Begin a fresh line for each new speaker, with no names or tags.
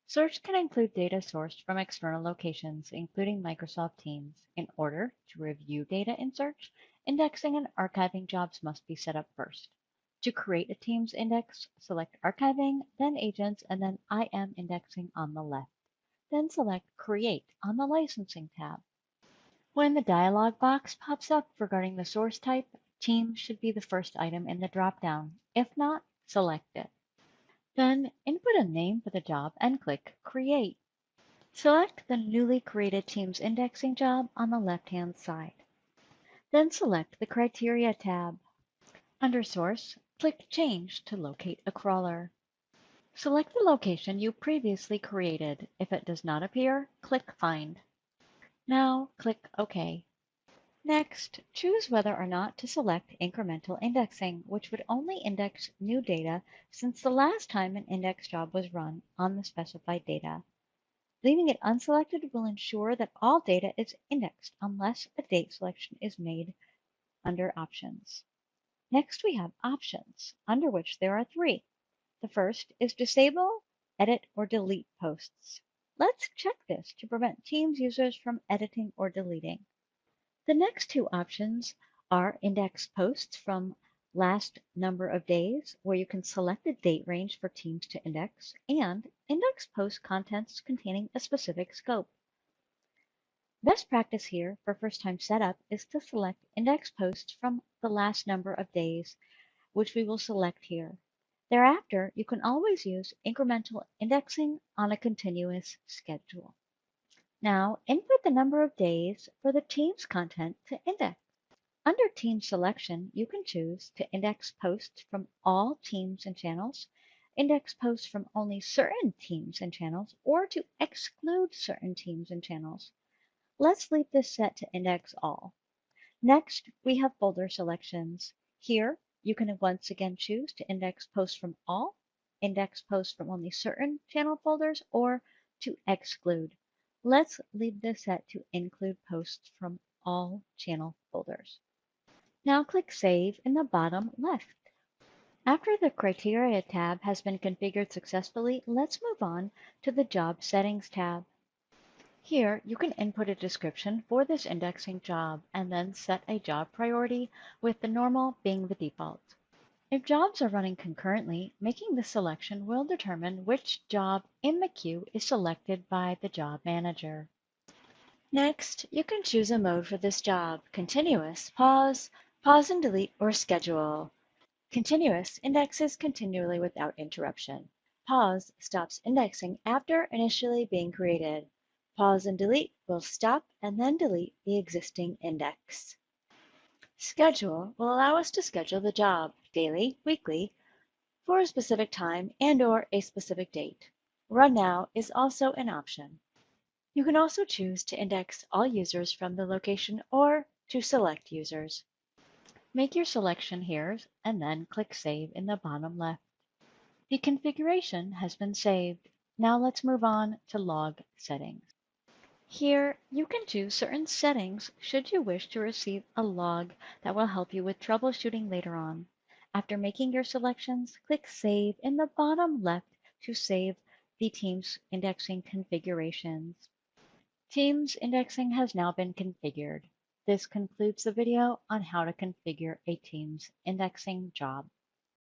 Search can include data sourced from external locations, including Microsoft Teams. In order to review data in search, indexing and archiving jobs must be set up first. To create a Teams index, select Archiving, then Agents, and then IM Indexing on the left. Then select Create on the Licensing tab. When the dialog box pops up regarding the source type, Teams should be the first item in the dropdown. If not, select it. Then input a name for the job and click Create. Select the newly created Teams indexing job on the left-hand side. Then select the Criteria tab. Under Source, click Change to locate a crawler. Select the location you previously created. If it does not appear, click Find. Now click OK. Next, choose whether or not to select incremental indexing, which would only index new data since the last time an index job was run on the specified data. Leaving it unselected will ensure that all data is indexed unless a date selection is made under Options. Next, we have Options, under which there are three. The first is Disable, Edit, or Delete posts. Let's check this to prevent Teams users from editing or deleting. The next two options are Index Posts from last number of days, where you can select a date range for Teams to index, and Index Post contents containing a specific scope. Best practice here for first-time setup is to select Index Posts from the last number of days, which we will select here. Thereafter, you can always use incremental indexing on a continuous schedule. Now, input the number of days for the Teams content to index. Under Team Selection, you can choose to index posts from all teams and channels, index posts from only certain teams and channels, or to exclude certain teams and channels. Let's leave this set to index all. Next, we have folder selections. Here, you can once again choose to index posts from all, index posts from only certain channel folders, or to exclude. Let's leave this set to include posts from all channel folders. Now click Save in the bottom left. After the Criteria tab has been configured successfully, let's move on to the Job Settings tab. Here, you can input a description for this indexing job and then set a job priority, with the normal being the default. If jobs are running concurrently, making this selection will determine which job in the queue is selected by the job manager. Next, you can choose a mode for this job: continuous, pause, pause and delete, or schedule. Continuous indexes continually without interruption. Pause stops indexing after initially being created. Pause and delete will stop and then delete the existing index. Schedule will allow us to schedule the job daily, weekly, for a specific time and/or a specific date. Run now is also an option. You can also choose to index all users from the location or to select users. Make your selection here and then click Save in the bottom left. The configuration has been saved. Now let's move on to Log Settings. Here, you can choose certain settings should you wish to receive a log that will help you with troubleshooting later on. After making your selections, click Save in the bottom left to save the Teams indexing configurations. Teams indexing has now been configured. This concludes the video on how to configure a Teams indexing job.